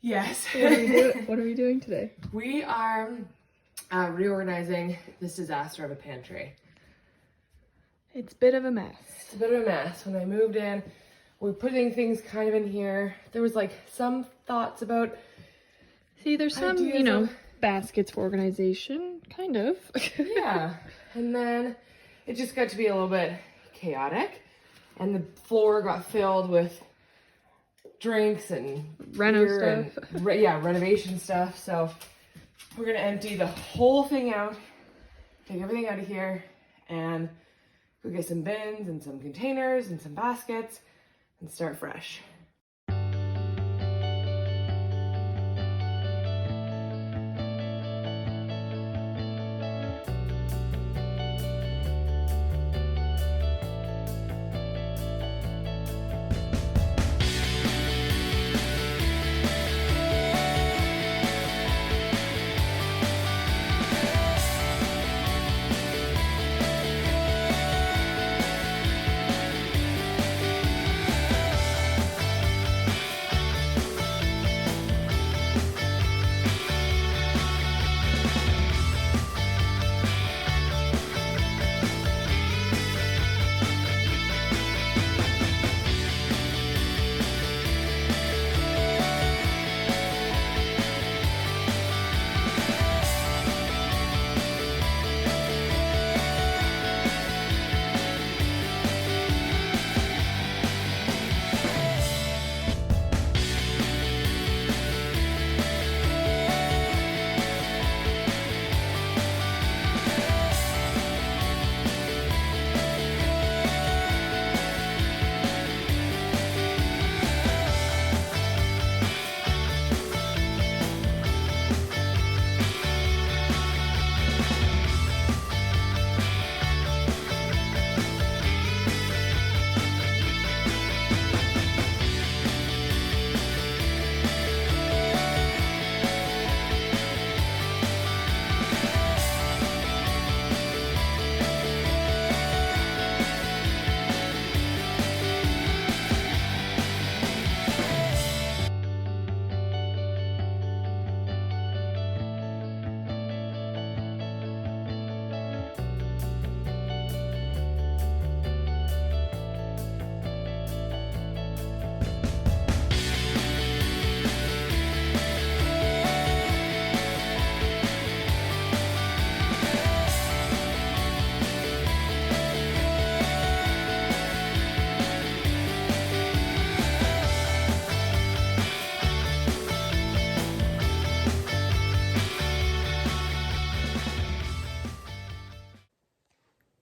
Yes. What are we doing today? We are reorganizing this disaster of a pantry. It's a bit of a mess. It's a bit of a mess. When I moved in, we're putting things kind of in here. There was like some thoughts about. See, there's some, ideas of- baskets for organization, kind of. Yeah. And then it just got to be a little bit chaotic, and the floor got filled with drinks and beer stuff. and renovation stuff. So we're gonna empty the whole thing out, take everything out of here, and go get some bins and some containers and some baskets and start fresh.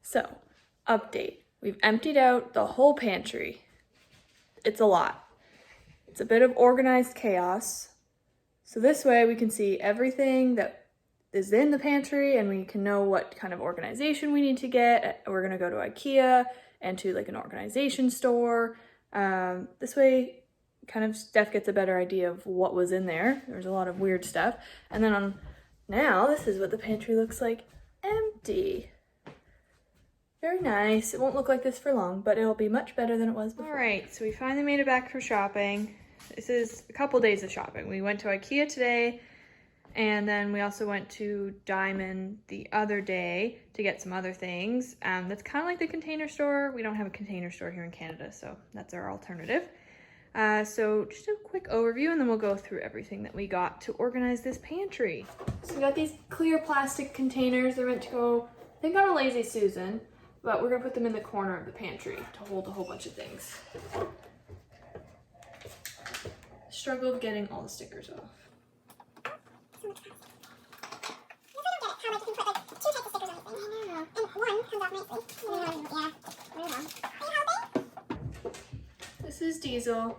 So, update. We've emptied out the whole pantry. It's a lot. It's a bit of organized chaos. So this way we can see everything that is in the pantry and we can know what kind of organization we need to get. We're gonna go to IKEA and to like an organization store. This way kind of Steph gets a better idea of what was in there. There's a lot of weird stuff. And then now this is what the pantry looks like empty. Very nice. It won't look like this for long, but it'll be much better than it was before. All right, so we finally made it back from shopping. This is a couple days of shopping. We went to IKEA today, and then we also went to Diamond the other day to get some other things. That's kind of like the Container Store. We don't have a Container Store here in Canada, so that's our alternative. So just a quick overview, and then we'll go through everything that we got to organize this pantry. So we got these clear plastic containers. They're meant to go, I think, on a Lazy Susan. But we're gonna put them in the corner of the pantry to hold a whole bunch of things. Struggled getting all the stickers off. This is Diesel.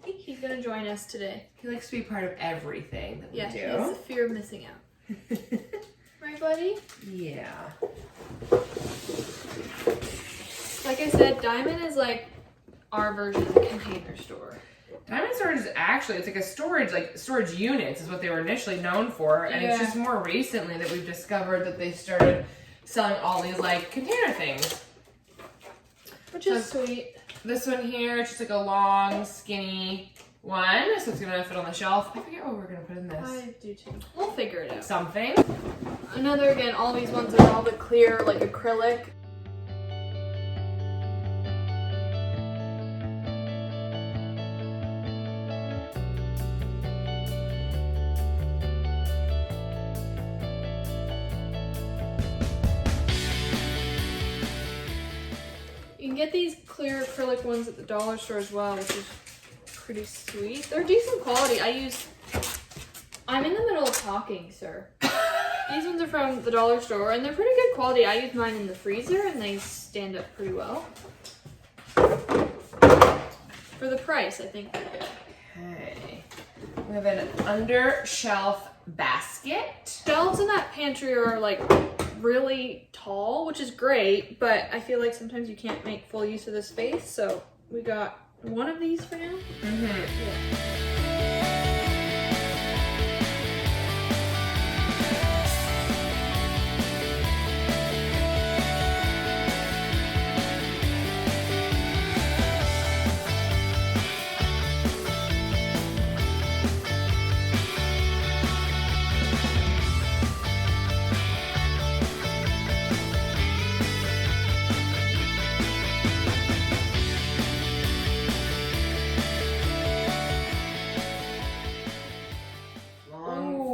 He's gonna join us today. He likes to be part of everything that we do. He has the fear of missing out. Right, buddy? Yeah. Like I said, Diamond is like our version of a Container Store. Diamond storage is actually, it's like a storage units is what they were initially known for. And it's just more recently that we've discovered that they started selling all these like container things. Which is sweet. This one here, it's just like a long, skinny one, so it's gonna fit on the shelf. I forget what we're gonna put in this. I do too. We'll figure it out. Something. Another, again, all these ones are all the clear, like acrylic. You can get these clear acrylic ones at the dollar store as well, which is pretty sweet. They're decent quality. I'm in the middle of talking, sir. These ones are from the dollar store and they're pretty good quality. I use mine in the freezer and they stand up pretty well. For the price, I think they're good. Okay. We have an under shelf basket. Shelves in that pantry are like really tall, which is great, but I feel like sometimes you can't make full use of the space, so we got one of these for now.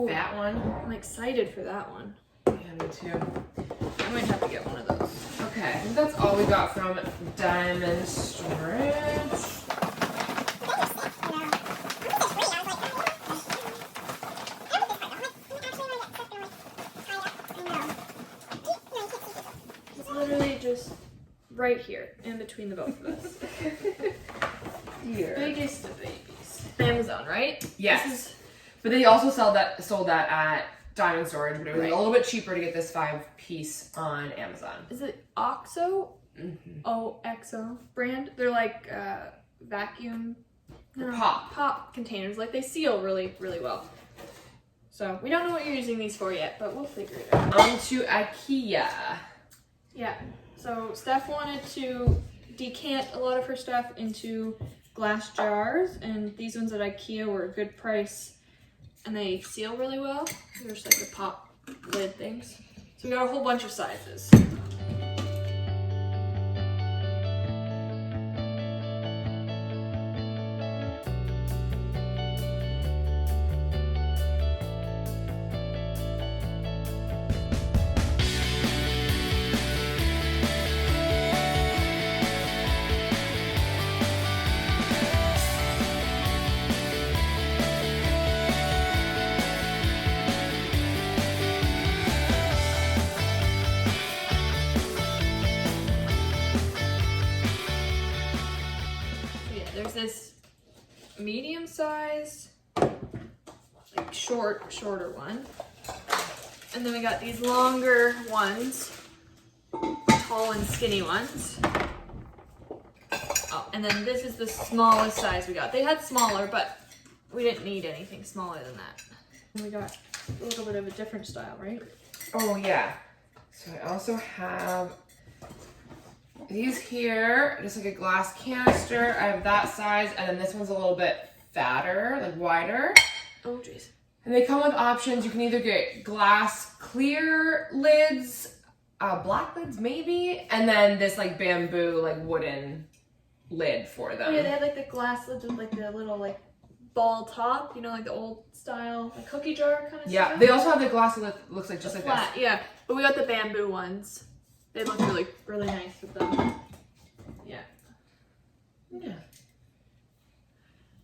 That one. I'm excited for that one. Yeah, me too. I might have to get one of those. Okay, I think that's all we got from Diamond Storage. It's literally just right here, in between the both of us. Here. Biggest of babies. Amazon, right? Yes. This is But they also sold that at Diamond Storage, but it was Right. a little bit cheaper to get this 5-piece on Amazon. Is it OXO? OXO brand? They're like vacuum pop containers. Like they seal really, really well. So we don't know what you're using these for yet, but we'll figure it out. On to IKEA. Yeah. So Steph wanted to decant a lot of her stuff into glass jars, and these ones at IKEA were a good price, and they seal really well. They're just like the pop lid things. So we got a whole bunch of sizes. There's this medium size, like shorter one. And then we got these longer ones, tall and skinny ones. Oh, and then this is the smallest size we got. They had smaller, but we didn't need anything smaller than that. And we got a little bit of a different style, right? Oh yeah. So I also have these here, just like a glass canister. I have that size, and then this one's a little bit fatter, like wider. Oh jeez. And they come with options. You can either get glass clear lids, black lids maybe, and then this like bamboo, like wooden lid for them. Oh yeah, they had like the glass lids with like the little like ball top, you know, like the old style, like cookie jar kind of Yeah, stuff. they also have the glass lid that looks like just like Flat, this. yeah. But we got the bamboo ones. They look really, really nice with them. Yeah. Yeah.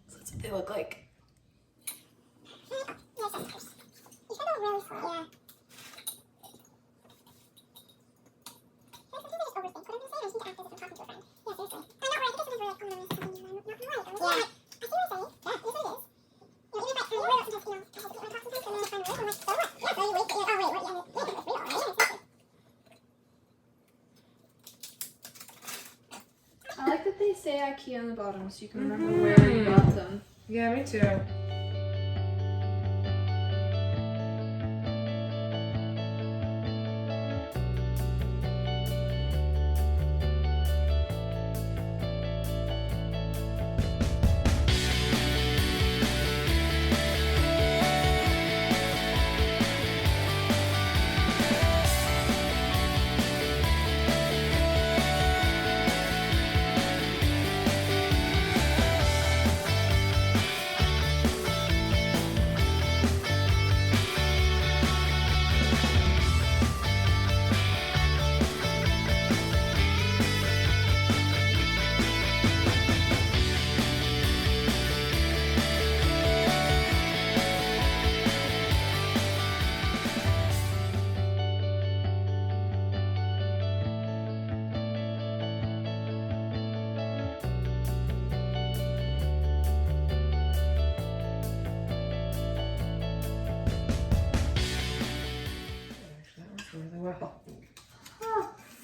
So that's what they look like. I like that they say IKEA on the bottom so you can remember where you got them. Yeah, me too.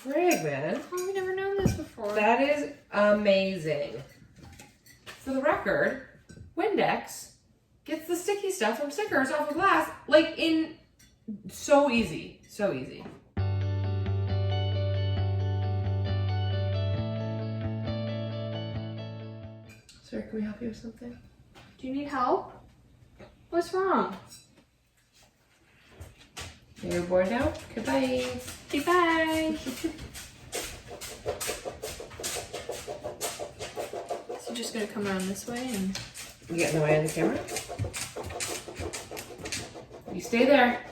frig, man. How have we never known this before? That is amazing. For the record, Windex gets the sticky stuff from stickers off of glass, like in so easy. So easy. Sir, can we help you with something? Do you need help? What's wrong? You're bored now? Goodbye. Goodbye. So you're just gonna come around this way and... You get in the way of the camera? You stay there.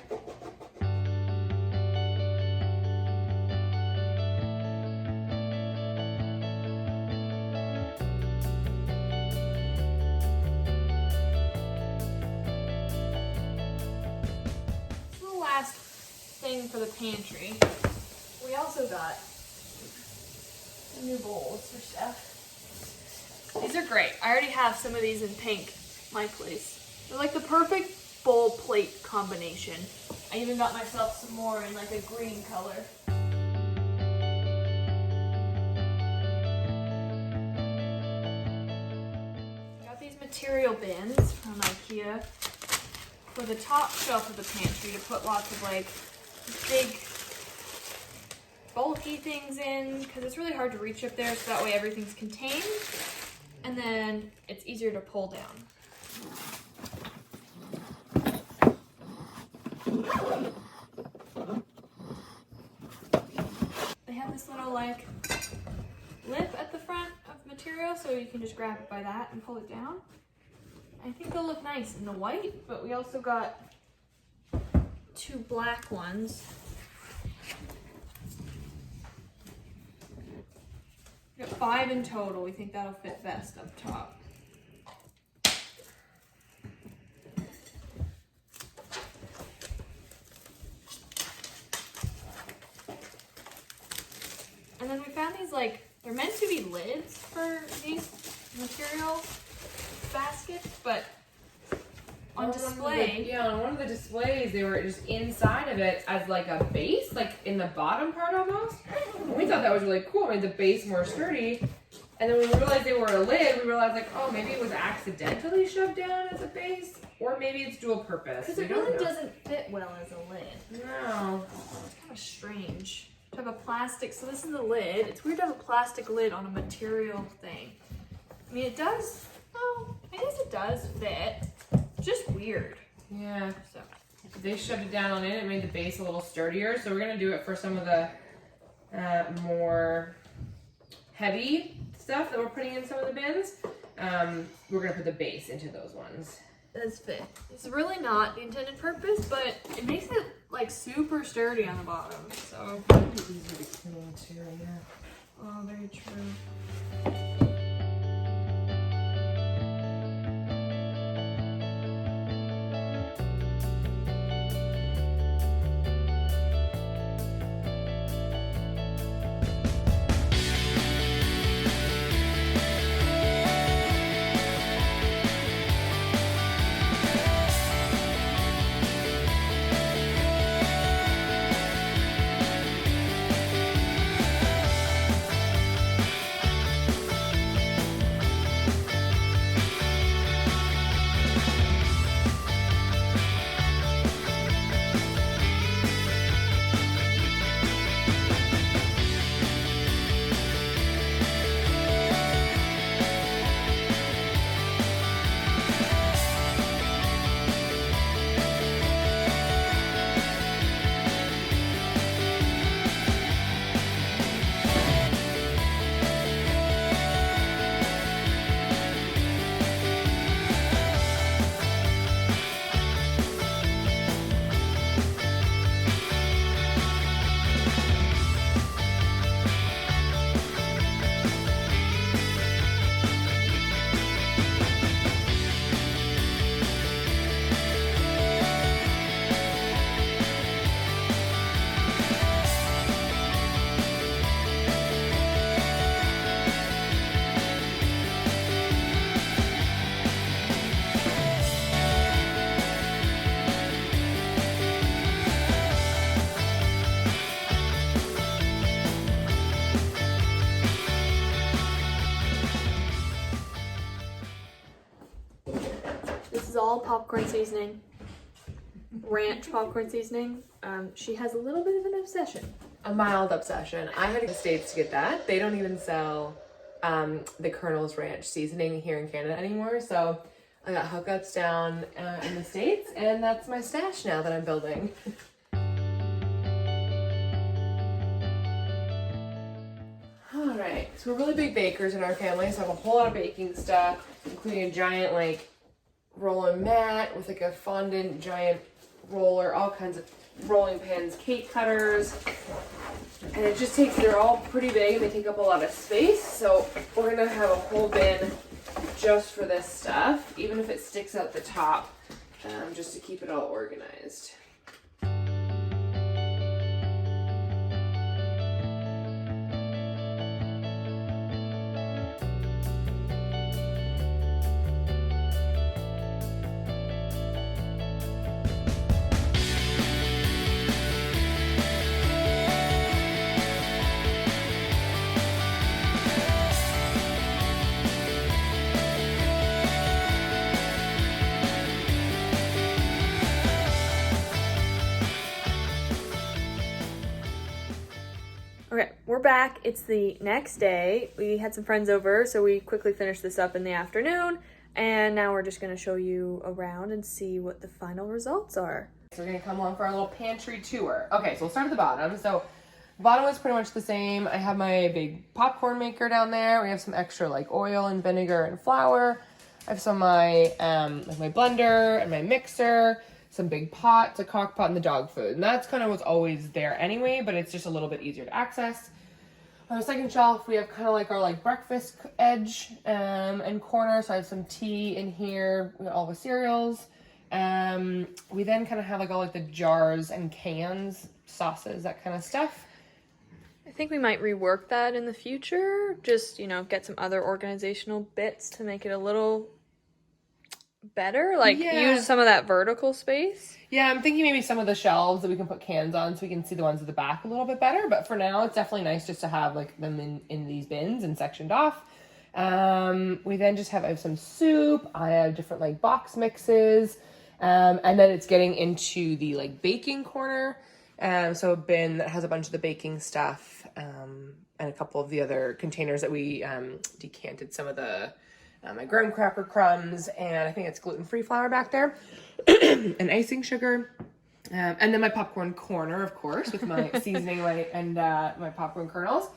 The last thing for the pantry, we also got new bowls for Stef. These are great. I already have some of these in pink, my place. They're like the perfect bowl plate combination. I even got myself some more in like a green color. Got these material bins from IKEA for the top shelf of the pantry to put lots of like big bulky things in because it's really hard to reach up there, so that way everything's contained and then it's easier to pull down. They have this little like lip at the front of material, so you can just grab it by that and pull it down. I think they'll look nice in the white, but we also got 2 black ones. We got 5 in total. We think that'll fit best up top. And then we found these, like, they're meant to be lids for these material baskets, but on display. On one of the displays, they were just inside of it as like a base, like in the bottom part almost. And we thought that was really cool. It made the base more sturdy. And then when we realized they were a lid, we realized like, oh, maybe it was accidentally shoved down as a base, or maybe it's dual purpose. Because it really doesn't fit well as a lid. No. It's kind of strange to have a plastic. So this is the lid. It's weird to have a plastic lid on a material thing. I mean, it does. Oh, I guess it does fit. Just weird. Yeah. So They shoved it down on it. It made the base a little sturdier. So we're gonna do it for some of the more heavy stuff that we're putting in some of the bins. We're gonna put the base into those ones. it does fit. It's really not the intended purpose, but it makes it like super sturdy on the bottom. So It's easier to clean too, yeah. oh, very true. is all popcorn seasoning. Ranch popcorn seasoning. She has a little bit of an obsession. A mild obsession. I had to go to the States to get that. They don't even sell the Colonel's Ranch seasoning here in Canada anymore. So I got hookups down in the States, and that's my stash now that I'm building. All right, so we're really big bakers in our family, so I have a whole lot of baking stuff, including a giant like roller mat with like a fondant giant roller, all kinds of rolling pins, cake cutters, and it just takes, they're all pretty big and they take up a lot of space, so we're gonna have a whole bin just for this stuff, even if it sticks out the top, just to keep it all organized. Okay, we're back. It's the next day. We had some friends over, so we quickly finished this up in the afternoon, and now we're just gonna show you around and see what the final results are. So we're gonna come along for our little pantry tour. Okay, so we'll start at the bottom. So the bottom is pretty much the same. I have my big popcorn maker down there. We have some extra like oil and vinegar and flour. I have some of my like my blender and my mixer, some big pots, a crock pot, and the dog food. And that's kind of what's always there anyway, but it's just a little bit easier to access. On the second shelf, we have kind of like our like breakfast edge and corner. So I have some tea in here, we got all the cereals. We then kind of have like all like the jars and cans, sauces, that kind of stuff. I think we might rework that in the future. Just, you know, get some other organizational bits to make it a little better. Like, use some of that vertical space. Yeah, I'm thinking maybe some of the shelves that we can put cans on so we can see the ones at the back a little bit better. But for now, it's definitely nice just to have like them in these bins and sectioned off. We then just have, I have some soup. I have different like box mixes. And then it's getting into the like baking corner. So a bin that has a bunch of the baking stuff, and a couple of the other containers that we decanted some of the my graham cracker crumbs, and I think it's gluten-free flour back there, and icing sugar, and then my popcorn corner, of course, with my seasoning and my popcorn kernels.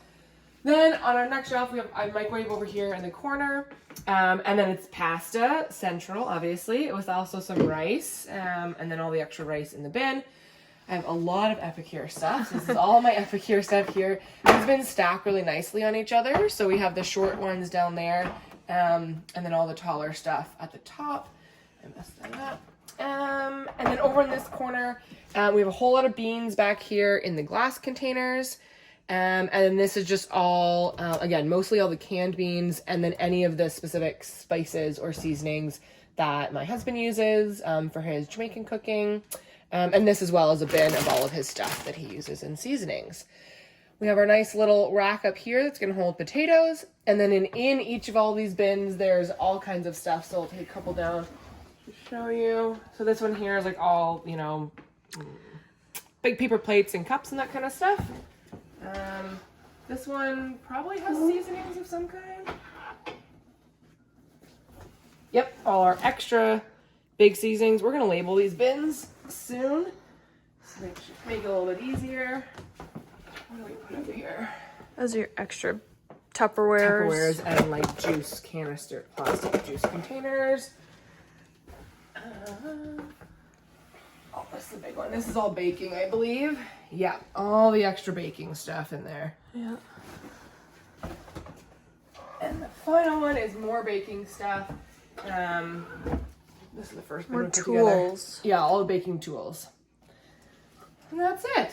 Then on our next shelf, we have a microwave over here in the corner, and then it's pasta central, obviously, with also some rice, and then all the extra rice in the bin. I have a lot of Epicure stuff. So this is all my Epicure stuff here. It's been stacked really nicely on each other. So we have the short ones down there, and then all the taller stuff at the top. I messed that up. And then over in this corner, we have a whole lot of beans back here in the glass containers. And then this is just all, again, mostly all the canned beans, and then any of the specific spices or seasonings that my husband uses for his Jamaican cooking. And this as well as a bin of all of his stuff that he uses in seasonings. We have our nice little rack up here that's going to hold potatoes. And then in each of all these bins, there's all kinds of stuff. So I'll take a couple down to show you. So this one here is like all, you know, big paper plates and cups and that kind of stuff. This one probably has seasonings of some kind. Yep, all our extra big seasonings. We're going to label these bins soon, so make it a little bit easier. What do we put over here? Those are your extra Tupperwares and like juice canister, plastic juice containers. Oh, this is the big one. This is all baking, I believe. Yeah, all the extra baking stuff in there. Yeah. And the final one is more baking stuff. This is the first one. More tools. Yeah, all the baking tools. And that's it.